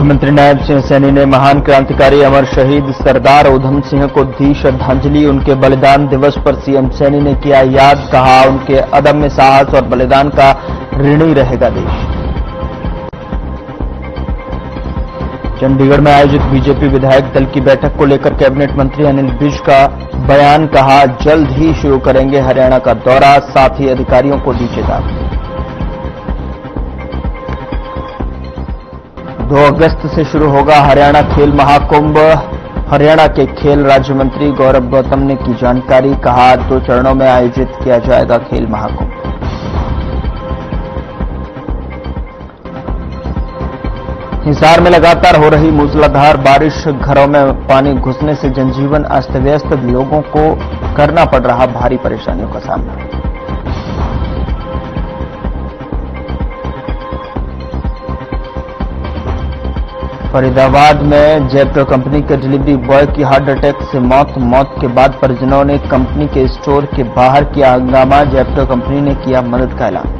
मुख्यमंत्री नायब सिंह सैनी ने महान क्रांतिकारी अमर शहीद सरदार उधम सिंह को दी श्रद्धांजलि। उनके बलिदान दिवस पर सीएम सैनी ने किया याद, कहा उनके अदम्य साहस और बलिदान का ऋणी रहेगा देश। चंडीगढ़ में आयोजित बीजेपी विधायक दल की बैठक को लेकर कैबिनेट मंत्री अनिल विज का बयान, कहा जल्द ही शुरू करेंगे हरियाणा का दौरा, साथ ही अधिकारियों को दी चेतावनी। 2 अगस्त से शुरू होगा हरियाणा खेल महाकुंभ। हरियाणा के खेल राज्य मंत्री गौरव गौतम ने की जानकारी, कहा 2 चरणों में आयोजित किया जाएगा खेल महाकुंभ। हिसार में लगातार हो रही मूसलाधार बारिश, घरों में पानी घुसने से जनजीवन अस्त व्यस्त, लोगों को करना पड़ रहा भारी परेशानियों का सामना। फरीदाबाद में जेप्टो कंपनी के डिलीवरी बॉय की हार्ट अटैक से मौत के बाद परिजनों ने कंपनी के स्टोर के बाहर किया हंगामा। जेप्टो कंपनी ने किया मदद का ऐलान।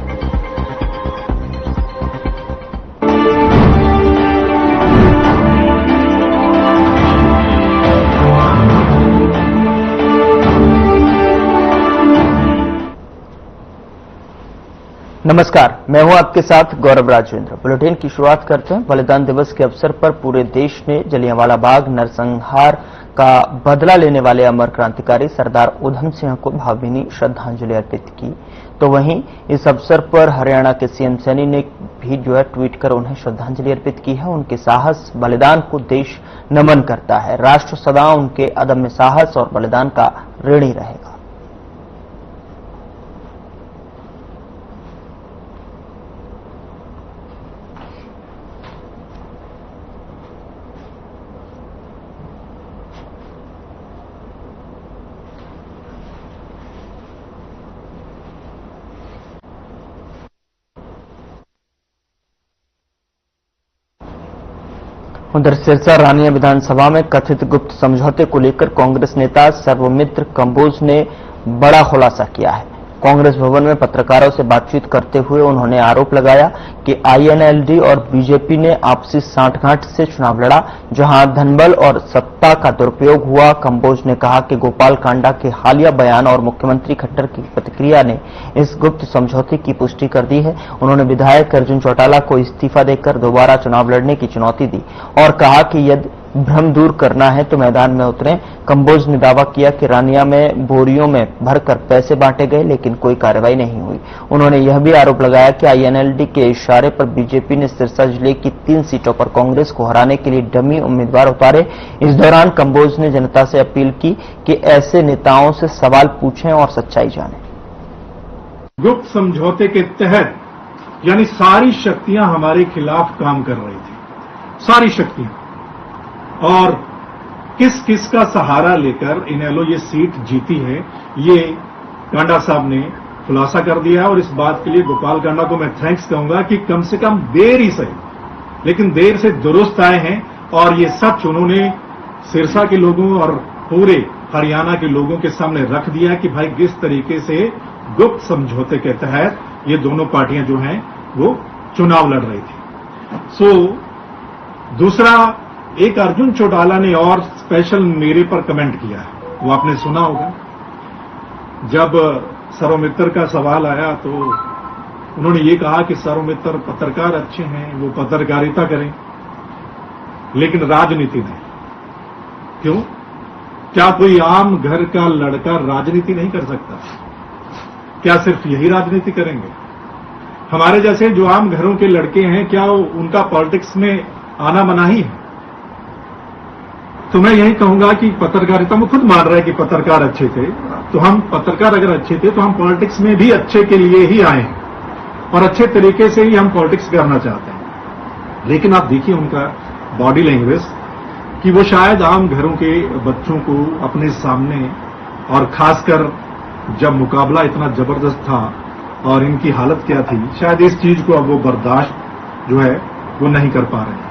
नमस्कार, मैं हूं आपके साथ गौरव राजेंद्र। बुलेटिन की शुरुआत करते हैं। बलिदान दिवस के अवसर पर पूरे देश ने जलियांवाला बाग नरसंहार का बदला लेने वाले अमर क्रांतिकारी सरदार उधम सिंह को भावभीनी श्रद्धांजलि अर्पित की। तो वहीं इस अवसर पर हरियाणा के सीएम सैनी ने भी ट्वीट कर उन्हें श्रद्धांजलि अर्पित की है। उनके साहस बलिदान को देश नमन करता है। राष्ट्र सदा उनके अदम्य साहस और बलिदान का ऋणी रहेगा। उधर सिरसा रानिया विधानसभा में कथित गुप्त समझौते को लेकर कांग्रेस नेता सर्वमित्र कंबोज ने बड़ा खुलासा किया है। कांग्रेस भवन में पत्रकारों से बातचीत करते हुए उन्होंने आरोप लगाया कि आईएनएलडी और बीजेपी ने आपसी सांठगांठ से चुनाव लड़ा, जहां धनबल और सत्ता का दुरुपयोग हुआ। कंबोज ने कहा कि गोपाल कांडा के हालिया बयान और मुख्यमंत्री खट्टर की प्रतिक्रिया ने इस गुप्त समझौते की पुष्टि कर दी है। उन्होंने विधायक अर्जुन चौटाला को इस्तीफा देकर दोबारा चुनाव लड़ने की चुनौती दी और कहा कि यदि भ्रम दूर करना है तो मैदान में उतरें। कंबोज ने दावा किया कि रानिया में बोरियों में भरकर पैसे बांटे गए, लेकिन कोई कार्रवाई नहीं हुई। उन्होंने यह भी आरोप लगाया कि आईएनएलडी के इशारे पर बीजेपी ने सिरसा जिले की 3 सीटों पर कांग्रेस को हराने के लिए डमी उम्मीदवार उतारे। इस दौरान कंबोज ने जनता से अपील की कि ऐसे नेताओं से सवाल पूछें और सच्चाई जानें। गुप्त समझौते के तहत यानी सारी शक्तियां हमारे खिलाफ काम कर रही थी, सारी शक्तियां, और किस किस का सहारा लेकर इनेलो ये सीट जीती है, ये कांडा साहब ने खुलासा कर दिया है। और इस बात के लिए गोपाल कांडा को मैं थैंक्स कहूंगा कि कम से कम देर ही सही, लेकिन देर से दुरुस्त आए हैं और ये सच उन्होंने सिरसा के लोगों और पूरे हरियाणा के लोगों के सामने रख दिया कि भाई किस तरीके से गुप्त समझौते के तहत ये दोनों पार्टियां जो हैं वो चुनाव लड़ रही थी। दूसरा, एक अर्जुन चौटाला ने और स्पेशल मेरे पर कमेंट किया है, वो आपने सुना होगा। जब सर्वमित्र का सवाल आया तो उन्होंने ये कहा कि सर्वमित्र पत्रकार अच्छे हैं, वो पत्रकारिता करें, लेकिन राजनीति नहीं। क्यों? क्या कोई आम घर का लड़का राजनीति नहीं कर सकता? क्या सिर्फ यही राजनीति करेंगे? हमारे जैसे जो आम घरों के लड़के हैं, क्या उनका पॉलिटिक्स में आना मनाही है? तो मैं यही कहूंगा कि पत्रकारिता में खुद मान रहा है कि पत्रकार अच्छे थे, तो हम पत्रकार अगर अच्छे थे तो हम पॉलिटिक्स में भी अच्छे के लिए ही आए हैं और अच्छे तरीके से ही हम पॉलिटिक्स करना चाहते हैं। लेकिन आप देखिए उनका बॉडी लैंग्वेज कि वो शायद आम घरों के बच्चों को अपने सामने, और खासकर जब मुकाबला इतना जबरदस्त था और इनकी हालत क्या थी, शायद इस चीज को अब वो बर्दाश्त जो है वो नहीं कर पा रहे हैं।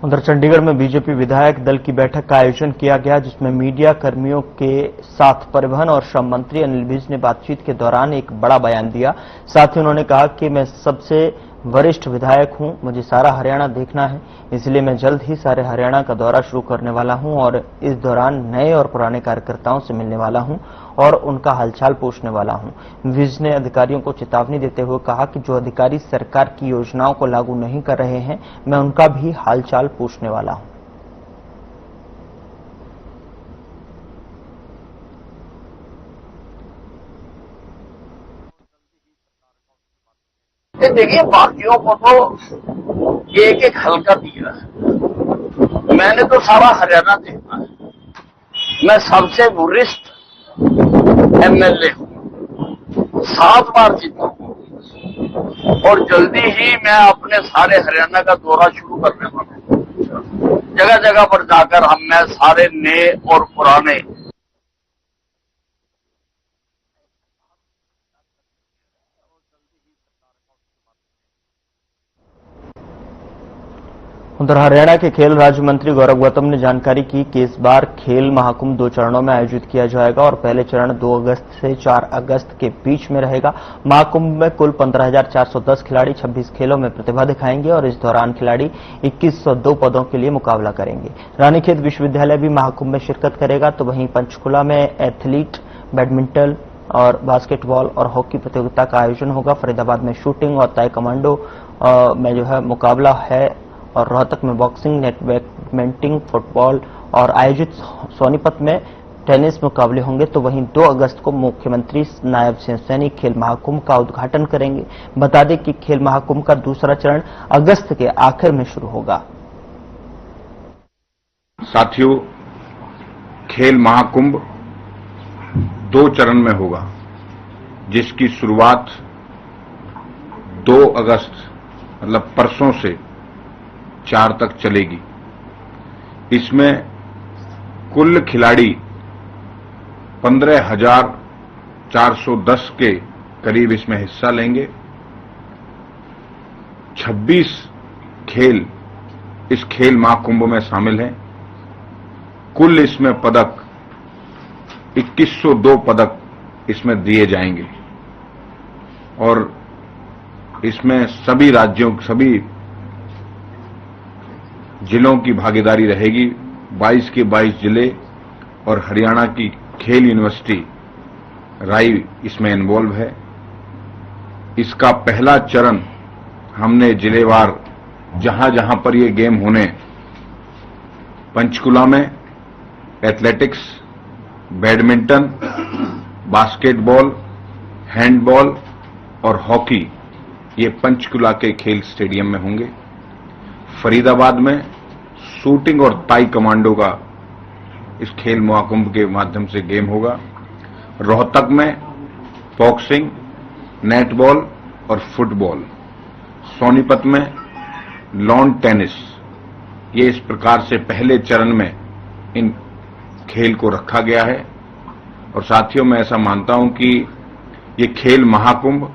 उधर चंडीगढ़ में बीजेपी विधायक दल की बैठक का आयोजन किया गया, जिसमें मीडिया कर्मियों के साथ परिवहन और श्रम मंत्री अनिल विज ने बातचीत के दौरान एक बड़ा बयान दिया। साथ ही उन्होंने कहा कि मैं सबसे वरिष्ठ विधायक हूं, मुझे सारा हरियाणा देखना है, इसलिए मैं जल्द ही सारे हरियाणा का दौरा शुरू करने वाला हूं और इस दौरान नए और पुराने कार्यकर्ताओं से मिलने वाला हूं और उनका हालचाल पूछने वाला हूं। विज ने अधिकारियों को चेतावनी देते हुए कहा कि जो अधिकारी सरकार की योजनाओं को लागू नहीं कर रहे हैं, मैं उनका भी हालचाल पूछने वाला हूं। देखिए, बाकियों को तो एक एक हल्का दिया है, मैंने तो सारा हरियाणा देखा है। मैं सबसे वरिष्ठ एमएलए हूं, 7 बार जीता हूं और जल्दी ही मैं अपने सारे हरियाणा का दौरा शुरू करने वाला हूं। जगह जगह पर जाकर मैं सारे नए और पुराने उधर हरियाणा के खेल राज्य मंत्री गौरव गौतम ने जानकारी की कि इस बार खेल महाकुंभ 2 चरणों में आयोजित किया जाएगा और पहले चरण 2 अगस्त से 4 अगस्त के बीच में रहेगा। महाकुंभ में कुल 15,410 खिलाड़ी 26 खेलों में प्रतिभा दिखाएंगे और इस दौरान खिलाड़ी 2102 पदों के लिए मुकाबला करेंगे। रानीखेत विश्वविद्यालय भी महाकुंभ में शिरकत करेगा, तो वहीं पंचकुला में एथलीट, बैडमिंटन और बास्केटबॉल और हॉकी प्रतियोगिता का आयोजन होगा। फरीदाबाद में शूटिंग और ताइक्वांडो में जो है मुकाबला है और रोहतक में बॉक्सिंग, बैडमिंटन, फुटबॉल और आयोजित सोनीपत में टेनिस मुकाबले होंगे। तो वहीं 2 अगस्त को मुख्यमंत्री नायब सिंह सैनी खेल महाकुंभ का उद्घाटन करेंगे। बता दें कि खेल महाकुंभ का दूसरा चरण अगस्त के आखिर में शुरू होगा। साथियों, खेल महाकुंभ 2 चरण में होगा, जिसकी शुरुआत 2 अगस्त मतलब परसों से 4 तक चलेगी। इसमें कुल खिलाड़ी 15,410 के करीब इसमें हिस्सा लेंगे। 26 खेल इस खेल महाकुंभ में शामिल हैं। कुल इसमें पदक 2102 पदक इसमें दिए जाएंगे और इसमें सभी राज्यों, सभी जिलों की भागीदारी रहेगी। 22 के 22 जिले और हरियाणा की खेल यूनिवर्सिटी राई इसमें इन्वॉल्व है। इसका पहला चरण हमने जिलेवार जहां जहां पर ये गेम होने, पंचकुला में एथलेटिक्स, बैडमिंटन, बास्केटबॉल, हैंडबॉल और हॉकी, ये पंचकुला के खेल स्टेडियम में होंगे। फरीदाबाद में शूटिंग और ताई कमांडो का इस खेल महाकुंभ के माध्यम से गेम होगा। रोहतक में बॉक्सिंग, नेटबॉल और फुटबॉल। सोनीपत में लॉन टेनिस। ये इस प्रकार से पहले चरण में इन खेल को रखा गया है और साथियों, मैं ऐसा मानता हूं कि ये खेल महाकुंभ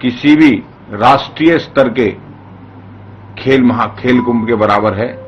किसी भी राष्ट्रीय स्तर के खेल कुंभ के बराबर है।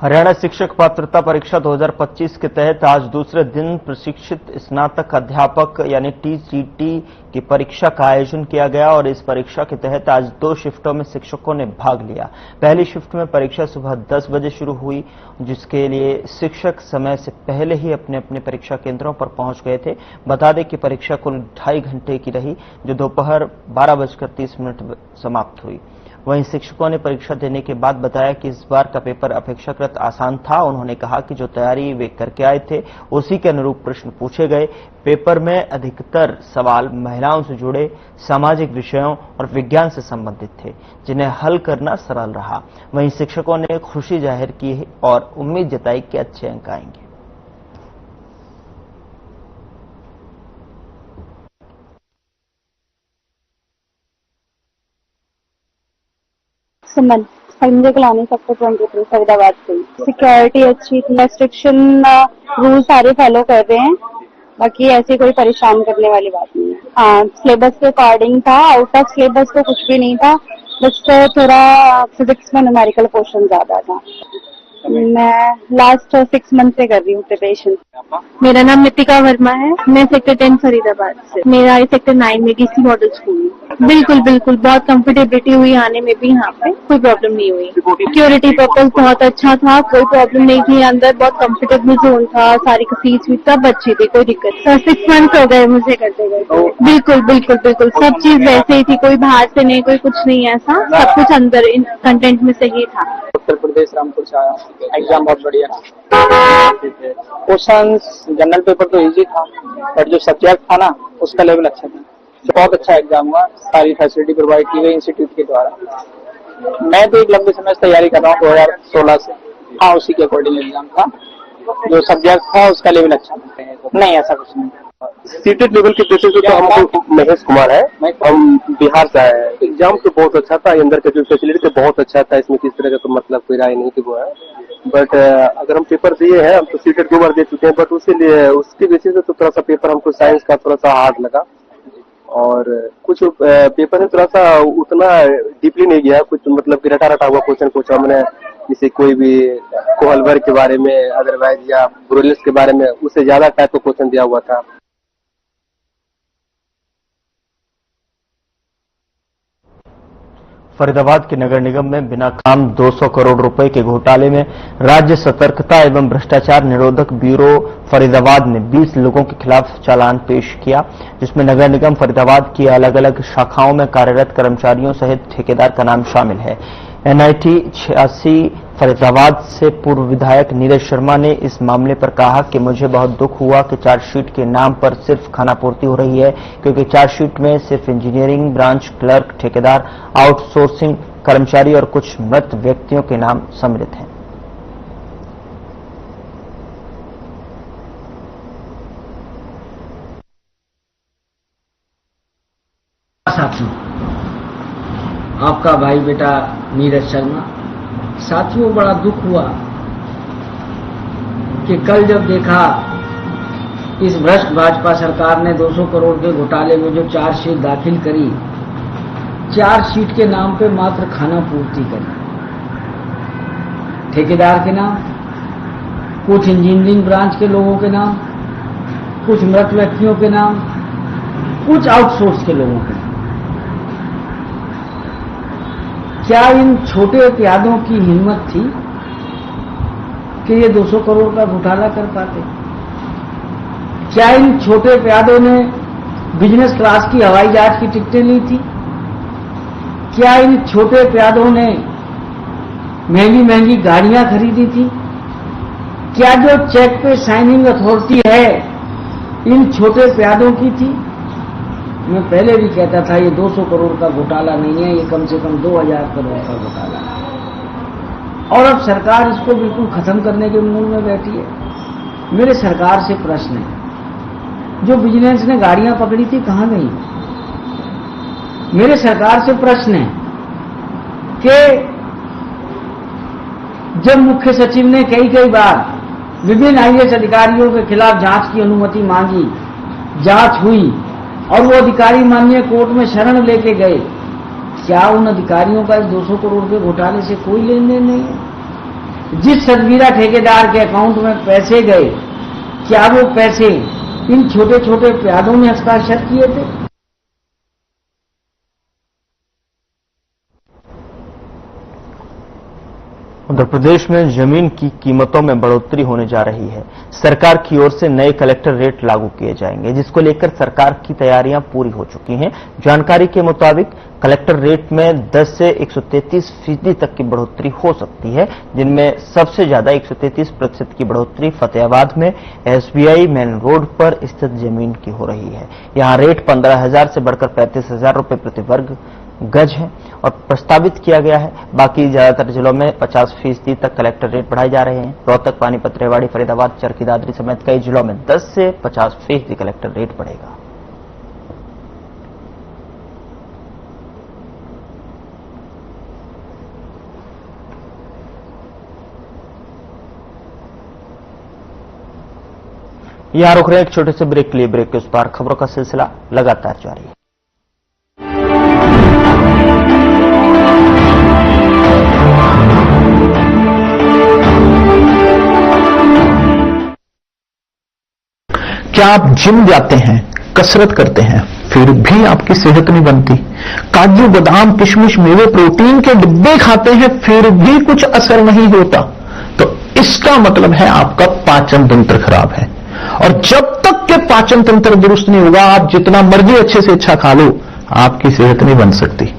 हरियाणा शिक्षक पात्रता परीक्षा 2025 के तहत आज दूसरे दिन प्रशिक्षित स्नातक अध्यापक यानी टीजीटी की परीक्षा का आयोजन किया गया और इस परीक्षा के तहत आज 2 शिफ्टों में शिक्षकों ने भाग लिया। पहली शिफ्ट में परीक्षा सुबह 10 बजे शुरू हुई, जिसके लिए शिक्षक समय से पहले ही अपने अपने परीक्षा केंद्रों पर पहुंच गए थे। बता दें कि परीक्षा कुल 2.5 घंटे की रही, जो दोपहर 12:30 समाप्त हुई। वहीं शिक्षकों ने परीक्षा देने के बाद बताया कि इस बार का पेपर अपेक्षाकृत आसान था। उन्होंने कहा कि जो तैयारी वे करके आए थे उसी के अनुरूप प्रश्न पूछे गए। पेपर में अधिकतर सवाल महिलाओं से जुड़े सामाजिक विषयों और विज्ञान से संबंधित थे, जिन्हें हल करना सरल रहा। वहीं शिक्षकों ने खुशी जाहिर की और उम्मीद जताई कि अच्छे अंक आएंगे। सुमन संजय कलानी सेक्टर 23 फरीदाबाद से। सिक्योरिटी अच्छी थी, रेस्ट्रिक्शन रूल सारे फॉलो कर रहे हैं बाकी ऐसे कोई परेशान करने वाली बात नहीं है। हाँ, सिलेबस के अकॉर्डिंग था, आउट ऑफ सिलेबस तो कुछ भी नहीं था, बस थोड़ा फिजिक्स में न्यूमेरिकल पोर्शन ज्यादा था। मैं लास्ट 6 मंथ से कर रही हूँ प्रिपरेशन। मेरा नाम नितिका वर्मा है, मैं सेक्टर 10 फरीदाबाद से। मेरा सेक्टर 9 में डीसी मॉडल स्कूल। बिल्कुल बिल्कुल, बहुत कंफर्टेबिलिटी हुई आने में भी, यहाँ पे कोई प्रॉब्लम नहीं हुई। सिक्योरिटी पर्पज बहुत अच्छा था, कोई प्रॉब्लम नहीं थी, अंदर बहुत कंफर्टेबल जोन था, सारी फीस भी सब अच्छी थी, कोई दिक्कत। 6 मंथ हो गए मुझे करते गए। बिल्कुल बिल्कुल बिल्कुल, सब चीज वैसे ही थी, कोई बाहर से नहीं, कोई कुछ नहीं, ऐसा सब कुछ अंदर इन कंटेंट में से ही था। उत्तर प्रदेश रामपुर से आया। एग्जाम बहुत बढ़िया क्वेश्चन, जनरल पेपर तो इजी था, बट जो सब्जेक्ट था ना उसका लेवल अच्छा था। बहुत अच्छा एग्जाम हुआ, सारी फैसिलिटी प्रोवाइड की गई इंस्टीट्यूट के द्वारा। मैं तो एक लंबे समय से तैयारी कर रहा हूँ 2016 से। हाँ, उसी के अकॉर्डिंग एग्जाम था, जो सब्जेक्ट था उसका लेवल अच्छा था। नहीं, ऐसा कुछ नहीं। सीटेड लेवल के बेसिस पे तो हमको महेश कुमार है, हम बिहार से आए हैं। एग्जाम तो बहुत अच्छा था, अंदर का जो फैसिलिटी तो बहुत अच्छा था, इसमें किस तरह का तो मतलब कोई राय नहीं थी वो है। बट अगर हम पेपर दिए हैं, हम तो सीटेड 2 बार दे चुके हैं, बट उसके बेसिस पे तो थोड़ा सा पेपर हमको साइंस का थोड़ा सा हार्ड लगा, और कुछ पेपर में थोड़ा सा उतना डीपली नहीं गया, कुछ मतलब कि रटा रटा हुआ क्वेश्चन पूछा हमने, जैसे कोई भी कोहलवर के बारे में अदरवाइज या ब्रोलिस के बारे में, उससे ज्यादा टाइप का क्वेश्चन दिया हुआ था। फरीदाबाद के नगर निगम में बिना काम 200 करोड़ रुपए के घोटाले में राज्य सतर्कता एवं भ्रष्टाचार निरोधक ब्यूरो फरीदाबाद ने 20 लोगों के खिलाफ चालान पेश किया, जिसमें नगर निगम फरीदाबाद की अलग अलग शाखाओं में कार्यरत कर्मचारियों सहित ठेकेदार का नाम शामिल है। एनआईटी 86 फरीदाबाद से पूर्व विधायक नीरज शर्मा ने इस मामले पर कहा कि मुझे बहुत दुख हुआ कि चार्जशीट के नाम पर सिर्फ खानापूर्ति हो रही है, क्योंकि चार्जशीट में सिर्फ इंजीनियरिंग ब्रांच क्लर्क, ठेकेदार, आउटसोर्सिंग कर्मचारी और कुछ मृत व्यक्तियों के नाम सम्मिलित हैं। साथियों, आपका भाई बेटा नीरज शर्मा। साथियों, बड़ा दुख हुआ कि कल जब देखा इस भ्रष्ट भाजपा सरकार ने 200 करोड़ के घोटाले में जो चार्जशीट दाखिल करी, चार्जशीट के नाम पे मात्र खाना पूर्ति करी, ठेकेदार के नाम, कुछ इंजीनियरिंग ब्रांच के लोगों के नाम, कुछ मृत व्यक्तियों के नाम, कुछ आउटसोर्स के लोगों के नाम। क्या इन छोटे प्यादों की हिम्मत थी कि ये 200 करोड़ का घोटाला कर पाते? क्या इन छोटे प्यादों ने बिजनेस क्लास की हवाई जहाज की टिकटें ली थी? क्या इन छोटे प्यादों ने महंगी महंगी गाड़ियां खरीदी थी? क्या जो चेक पे साइनिंग अथॉरिटी है इन छोटे प्यादों की थी? मैं पहले भी कहता था ये 200 करोड़ का घोटाला नहीं है, ये कम से कम 2000 करोड़ का घोटाला है। और अब सरकार इसको बिल्कुल खत्म करने के मूड में बैठी है। मेरे सरकार से प्रश्न है, जो विजिलेंस ने गाड़ियां पकड़ी थी कहां गई? मेरे सरकार से प्रश्न है कि जब मुख्य सचिव ने कई बार विभिन्न आईएएस अधिकारियों के खिलाफ जांच की अनुमति मांगी, जांच हुई और वो अधिकारी माननीय कोर्ट में शरण लेके गए, क्या उन अधिकारियों का इस 200 करोड़ के घोटाले से कोई लेन देन नहीं है? जिस सदगीरा ठेकेदार के अकाउंट में पैसे गए, क्या वो पैसे इन छोटे छोटे प्यादों ने हस्ताक्षर किए थे? उत्तर प्रदेश में जमीन की कीमतों में बढ़ोतरी होने जा रही है। सरकार की ओर से नए कलेक्टर रेट लागू किए जाएंगे, जिसको लेकर सरकार की तैयारियां पूरी हो चुकी हैं। जानकारी के मुताबिक कलेक्टर रेट में 10 से 133% तक की बढ़ोतरी हो सकती है, जिनमें सबसे ज्यादा 133% की बढ़ोतरी फतेहाबाद में एसबीआई मेन रोड पर स्थित जमीन की हो रही है। यहां रेट 15,000 से बढ़कर 35,000 रुपए प्रति वर्ग गज है और प्रस्तावित किया गया है। बाकी ज्यादातर जिलों में 50% तक कलेक्टर रेट बढ़ाए जा रहे हैं। रोहतक, पानीपत, रेवाड़ी, फरीदाबाद, चरखी दादरी समेत कई जिलों में 10 से 50% कलेक्टर रेट बढ़ेगा। यहां रुक रहे हैं एक छोटे से ब्रेक के लिए। ब्रेक के उस पार खबरों का सिलसिला लगातार जारी है। क्या आप जिम जाते हैं, कसरत करते हैं, फिर भी आपकी सेहत नहीं बनती? काजू बादाम किशमिश मेवे प्रोटीन के डिब्बे खाते हैं फिर भी कुछ असर नहीं होता, तो इसका मतलब है आपका पाचन तंत्र खराब है। और जब तक के पाचन तंत्र दुरुस्त नहीं होगा, आप जितना मर्जी अच्छे से अच्छा खा लो, आपकी सेहत नहीं बन सकती।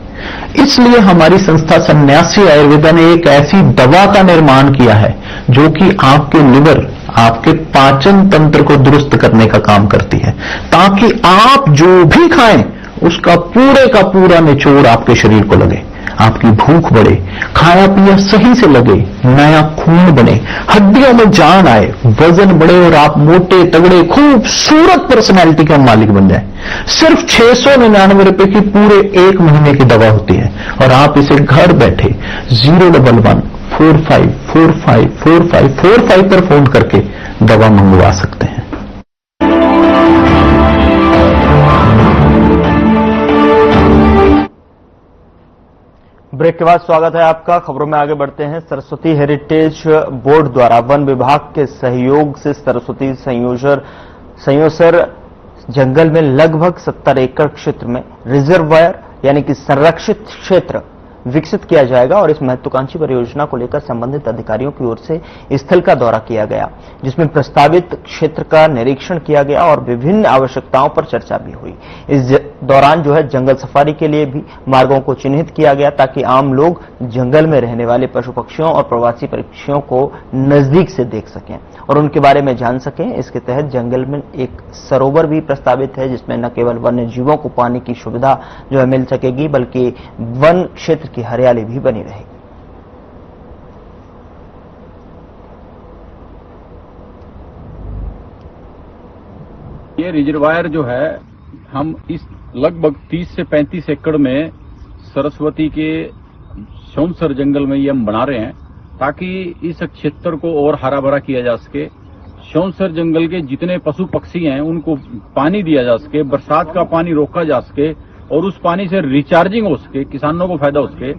इसलिए हमारी संस्था सन्यासी आयुर्वेदा ने एक ऐसी दवा का निर्माण किया है जो कि आपके लिवर, आपके पाचन तंत्र को दुरुस्त करने का काम करती है, ताकि आप जो भी खाएं उसका पूरे का पूरा निचोड़ आपके शरीर को लगे, आपकी भूख बढ़े, खाया पिया सही से लगे, नया खून बने, हड्डियों में जान आए, वजन बढ़े और आप मोटे तगड़े खूबसूरत पर्सनैलिटी का मालिक बन जाए। सिर्फ 699 रुपए की पूरे 1 महीने की दवा होती है और आप इसे घर बैठे 01145454545 पर फोन करके दवा मंगवा सकते हैं। ब्रेक के बाद स्वागत है आपका। खबरों में आगे बढ़ते हैं। सरस्वती हेरिटेज बोर्ड द्वारा वन विभाग के सहयोग से सरस्वती संयोसर जंगल में लगभग 70 एकड़ क्षेत्र में रिजर्वायर यानी कि संरक्षित क्षेत्र विकसित किया जाएगा और इस महत्वाकांक्षी परियोजना को लेकर संबंधित अधिकारियों की ओर से स्थल का दौरा किया गया, जिसमें प्रस्तावित क्षेत्र का निरीक्षण किया गया और विभिन्न आवश्यकताओं पर चर्चा भी हुई। इस दौरान जो है जंगल सफारी के लिए भी मार्गों को चिन्हित किया गया ताकि आम लोग जंगल में रहने वाले पशु पक्षियों और प्रवासी पक्षियों को नजदीक से देख सकें और उनके बारे में जान सकें। इसके तहत जंगल में एक सरोवर भी प्रस्तावित है, जिसमें न केवल वन्य जीवों को पानी की सुविधा जो है मिल सकेगी, बल्कि वन क्षेत्र की हरियाली भी बनी रहेगी। ये रिजर्वायर जो है हम इस लगभग 30 से 35 एकड़ में सरस्वती के सोमसर जंगल में ये हम बना रहे हैं ताकि इस क्षेत्र को और हरा भरा किया जा सके। सोमसर जंगल के जितने पशु पक्षी हैं उनको पानी दिया जा सके, बरसात का पानी रोका जा सके और उस पानी से रिचार्जिंग हो सके, किसानों को फायदा हो सके।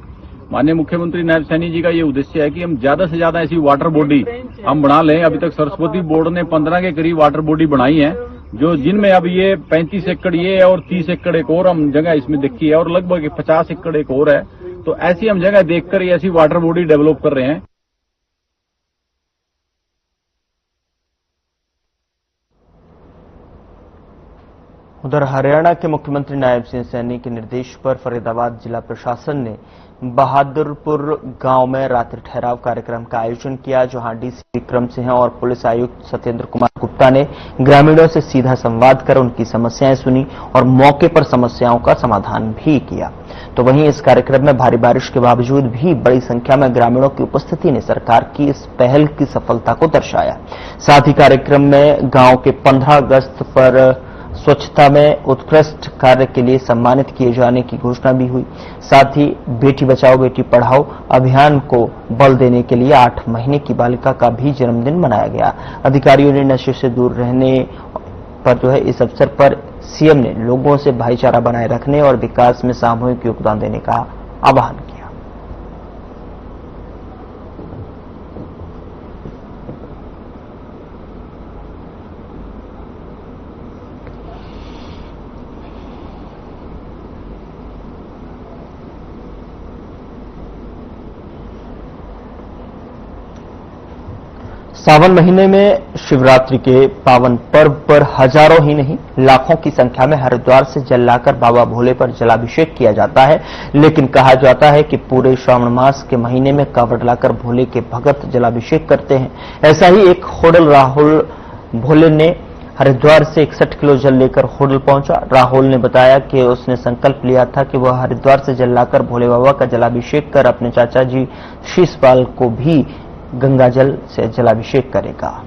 माननीय मुख्यमंत्री नायब सैनी जी का ये उद्देश्य है कि हम ज्यादा से ज्यादा ऐसी वाटर बॉडी हम बना लें। अभी तक सरस्वती बोर्ड ने 15 के करीब वाटर बॉडी बनाई है, जो जिनमें अब ये 35 एकड़ ये है और 30 एकड़ एक और हम जगह इसमें देखी है और लगभग 50 एकड़ एक और है। तो ऐसी हम जगह देखकर ये ऐसी वाटर बॉडी डेवलप कर रहे हैं। उधर हरियाणा के मुख्यमंत्री नायब सिंह सैनी के निर्देश पर फरीदाबाद जिला प्रशासन ने बहादुरपुर गांव में रात्रि ठहराव कार्यक्रम का आयोजन किया, जहां डीसी विक्रम सिंह और पुलिस आयुक्त सत्येंद्र कुमार गुप्ता ने ग्रामीणों से सीधा संवाद कर उनकी समस्याएं सुनी और मौके पर समस्याओं का समाधान भी किया। तो वहीं इस कार्यक्रम में भारी बारिश के बावजूद भी बड़ी संख्या में ग्रामीणों की उपस्थिति ने सरकार की इस पहल की सफलता को दर्शाया। साथ ही कार्यक्रम में गांव के 15 अगस्त पर स्वच्छता में उत्कृष्ट कार्य के लिए सम्मानित किए जाने की घोषणा भी हुई। साथ ही बेटी बचाओ बेटी पढ़ाओ अभियान को बल देने के लिए 8 महीने की बालिका का भी जन्मदिन मनाया गया। अधिकारियों ने नशे से दूर रहने पर जो है इस अवसर पर सीएम ने लोगों से भाईचारा बनाए रखने और विकास में सामूहिक योगदान देने का आह्वान किया। सावन महीने में शिवरात्रि के पावन पर्व पर हजारों ही नहीं लाखों की संख्या में हरिद्वार से जल लाकर बाबा भोले पर जलाभिषेक किया जाता है। लेकिन कहा जाता है कि पूरे श्रावण मास के महीने में कावड़ लाकर भोले के भगत जलाभिषेक करते हैं। ऐसा ही एक होडल राहुल भोले ने हरिद्वार से 61 किलो जल लेकर होडल पहुंचा। राहुल ने बताया कि उसने संकल्प लिया था कि वह हरिद्वार से जल लाकर भोले बाबा का जलाभिषेक कर अपने चाचा जी शीशपाल को भी गंगा जल से जलाभिषेक करेगा।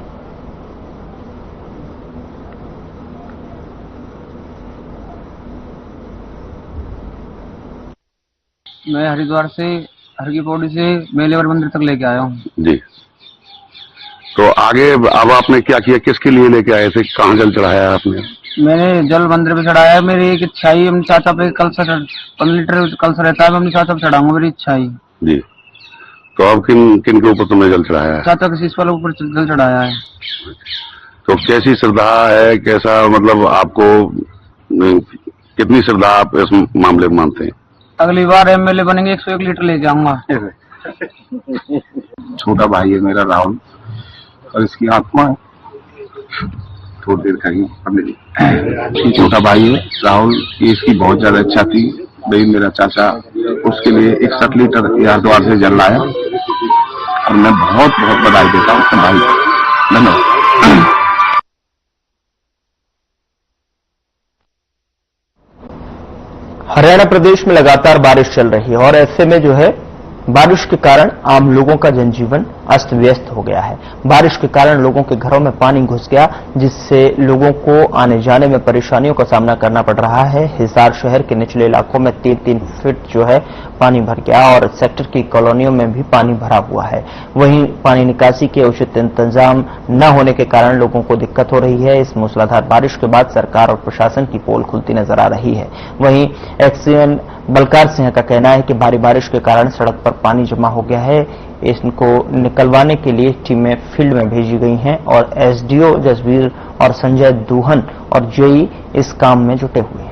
मैं हरिद्वार से हर की पौड़ी से बेलेवर मंदिर तक लेके आया हूँ जी। तो आगे अब आपने क्या किया, किसके लिए लेके आए थे, कहाँ जल चढ़ाया है आपने? मैंने जल मंदिर पे चढ़ाया है। मेरी एक इच्छा ही अपने चाचा पे कल से 15 लीटर कल से रहता है, मैं अपने चाचा पे चढ़ाऊंगा, मेरी इच्छा ही। जी, तो अब किन किन के ऊपर तुमने जल चढ़ाया है? चाचा के शीश वाले ऊपर जल चढ़ाया है। तो कैसी श्रद्धा है, कैसा मतलब आपको कितनी श्रद्धा आप इस मामले में मानते हैं? अगली बार एमएलए बनेंगे 101 लीटर लेके आऊंगा। छोटा भाई है मेरा राहुल, और इसकी आत्मा है, थोड़ी देर खाएंगे पंडित जी। छोटा भाई है राहुल, ये इसकी बहुत ज्यादा इच्छा थी भाई, मेरा चाचा उसके लिए 61 लीटर हरिद्वार से जल लाया, और मैं बहुत बहुत बधाई देता हूँ अपने भाई को। धन्यवाद। हरियाणा प्रदेश में लगातार बारिश चल रही है और ऐसे में जो है बारिश के कारण आम लोगों का जनजीवन अस्त व्यस्त हो गया है। बारिश के कारण लोगों के घरों में पानी घुस गया, जिससे लोगों को आने जाने में परेशानियों का सामना करना पड़ रहा है। हिसार शहर के निचले इलाकों में 3-3 फीट जो है पानी भर गया और सेक्टर की कॉलोनियों में भी पानी भरा हुआ है। वहीं पानी निकासी के उचित इंतजाम न होने के कारण लोगों को दिक्कत हो रही है। इस मूसलाधार बारिश के बाद सरकार और प्रशासन की पोल खुलती नजर आ रही है। वहीं एक्सीएन बलकार सिंह का कहना है कि भारी बारिश के कारण सड़क पर पानी जमा हो गया है। इसको निकलवाने के लिए टीमें फील्ड में भेजी गई हैं और एसडीओ जसवीर और संजय दूहन और जेई इस काम में जुटे हुए हैं।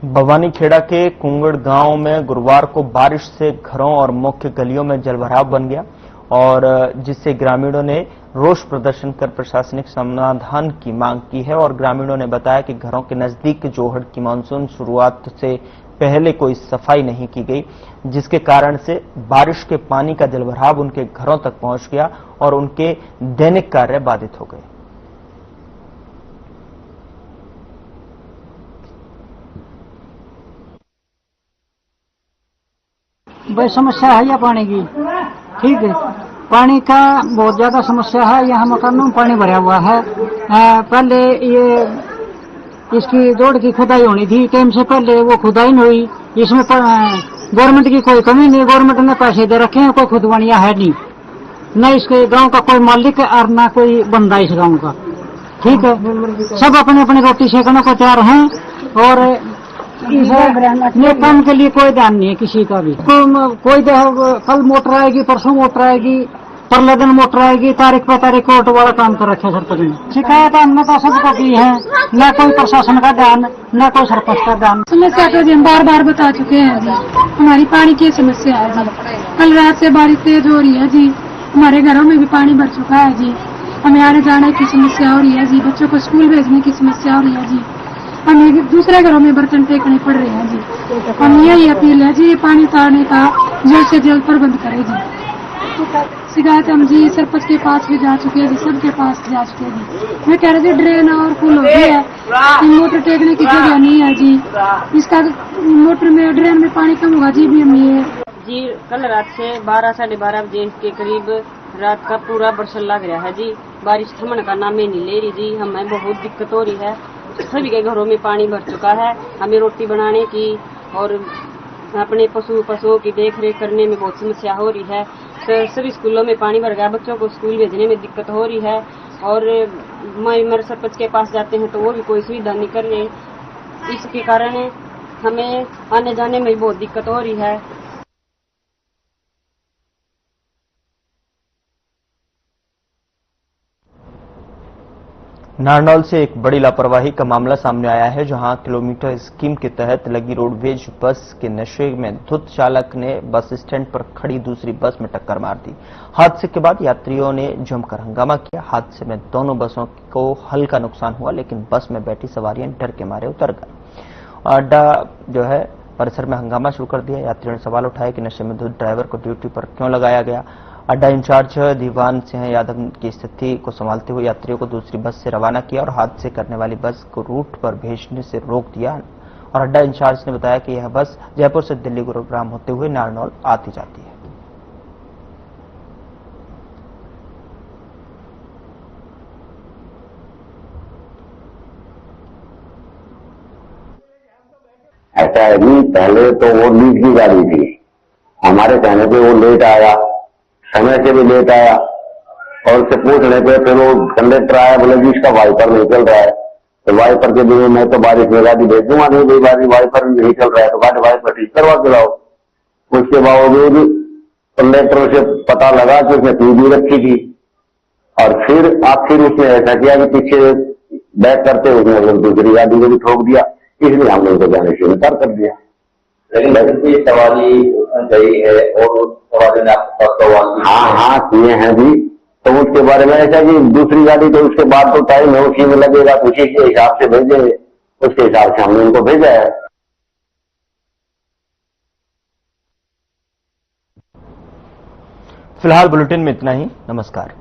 बवानीखेड़ा के कुंगड़ गांव में गुरुवार को बारिश से घरों और मुख्य गलियों में जलभराव बन गया और जिससे ग्रामीणों ने रोष प्रदर्शन कर प्रशासनिक समाधान की मांग की है। और ग्रामीणों ने बताया कि घरों के नजदीक जोहड़ की मानसून शुरुआत से पहले कोई सफाई नहीं की गई, जिसके कारण से बारिश के पानी का जलभराव उनके घरों तक पहुंच गया और उनके दैनिक कार्य बाधित हो गए। भाई समस्या है या पानी की, ठीक है, पानी का बहुत ज्यादा समस्या है। यहाँ मकानों में पानी भरा हुआ है। पहले ये इसकी रोड की खुदाई होनी थी, टाइम से पहले वो खुदाई नहीं हुई। इसमें गवर्नमेंट की कोई कमी नहीं, गवर्नमेंट ने पैसे दे रखे हैं, कोई खुदवानिया है नहीं, न इसके गांव का कोई मालिक और न कोई बंदा इस गांव का, ठीक है। सब अपने अपने रोटी सेकने को तैयार हैं और ये काम के लिए कोई ध्यान नहीं है किसी का भी। कोई कल मोटर आएगी, परसों मोटर आएगी, परले दिन मोटर आएगी, तारीख पर तारीख कोर्ट वाला काम कर रखे सरपंच ने। शिकायत हमने तो सबको की है, न कोई प्रशासन का ध्यान, न कोई सरपंच का ध्यान। समस्या तो हम बार बार बता चुके हैं जी, हमारी पानी की समस्या है जी। कल रात से बारिश तेज हो रही है जी, हमारे घरों में भी पानी भर चुका है जी। हमें आने जाने की समस्या हो रही है जी, बच्चों को स्कूल भेजने की समस्या हो रही है जी। हमें दूसरे घरों में बर्तन फेंकने पड़ रहे हैं जी। हम यही अपील है जी, पानी उतारने का जल्द से जल्द प्रबंध करें जी। शिकायत हम जी सरपंच के पास भी जा चुके हैं जी, सबके पास जा चुके हैं जी। मैं कह रही थी ड्रेन और फुल हो गई है, मोटर टेकने की जगह नहीं है जी। इसका मोटर में ड्रेन में पानी कम होगा जी। भी हम ये जी कल रात से 12-12:30 बजे के करीब रात का पूरा बरसल लग रहा है जी। बारिश थमने का नाम ही नहीं ले रही जी। हमें बहुत दिक्कत हो रही है, सभी के घरों में पानी भर चुका है। हमें रोटी बनाने की और अपने पशुओं की देखरेख करने में बहुत समस्या हो रही है। सभी स्कूलों में पानी भर गया, बच्चों को स्कूल भेजने में दिक्कत हो रही है। और मेरे सरपंच के पास जाते हैं तो वो भी कोई सुविधा नहीं कर रहे। इसके कारण हमें आने जाने में बहुत दिक्कत हो रही है। नारनौल से एक बड़ी लापरवाही का मामला सामने आया है, जहां किलोमीटर स्कीम के तहत लगी रोडवेज बस के नशे में धुत चालक ने बस स्टैंड पर खड़ी दूसरी बस में टक्कर मार दी। हादसे के बाद यात्रियों ने जमकर हंगामा किया। हादसे में दोनों बसों को हल्का नुकसान हुआ, लेकिन बस में बैठी सवारियां डर के मारे उतर गई। अड्डा जो है परिसर में हंगामा शुरू कर दिया। यात्रियों ने सवाल उठाया कि नशे में धुत ड्राइवर को ड्यूटी पर क्यों लगाया गया। अड्डा इंचार्ज दीवान सिंह यादव की स्थिति को संभालते हुए यात्रियों को दूसरी बस से रवाना किया और हादसे करने वाली बस को रूट पर भेजने से रोक दिया। और अड्डा इंचार्ज ने बताया कि यह बस जयपुर से दिल्ली गुरुग्राम होते हुए नारनौल आती जाती है। ऐसा है जी, पहले तो वो लीड की गाड़ी थी, हमारे कहने पे वो लेट आया, समय से भी लेट आया, और उससे पूछने पे फिर वो कंडक्टर आया, बोले जी इसका वाइपर नहीं चल रहा है। तो वाइपर के लिए मैं तो बारिश में गाड़ी भेज दूंगा, नहीं भाई बारी वाइपर नहीं चल रहा है तो गाड़ी वाइपर ठीक करवा के लाओ। उसके बावजूद कंडक्टर से पता लगा कि उसने पी भी रखी थी, और फिर आखिर उसने ऐसा किया कि पीछे बैक करते उसने दूसरी गाड़ी को भी ठोक दिया, इसलिए हमने उनको जाने से इनकार कर दिया। लेकिन सवारी गई है और सवारी ने आपको हाँ किए हैं जी, तो उसके बारे में ऐसा कि दूसरी गाड़ी तो उसके बाद तो टाइम है, उसी में लगेगा, तो उसी के हिसाब से भेजेंगे, उसके हिसाब से हमने उनको भेजा है। फिलहाल बुलेटिन में इतना ही। नमस्कार।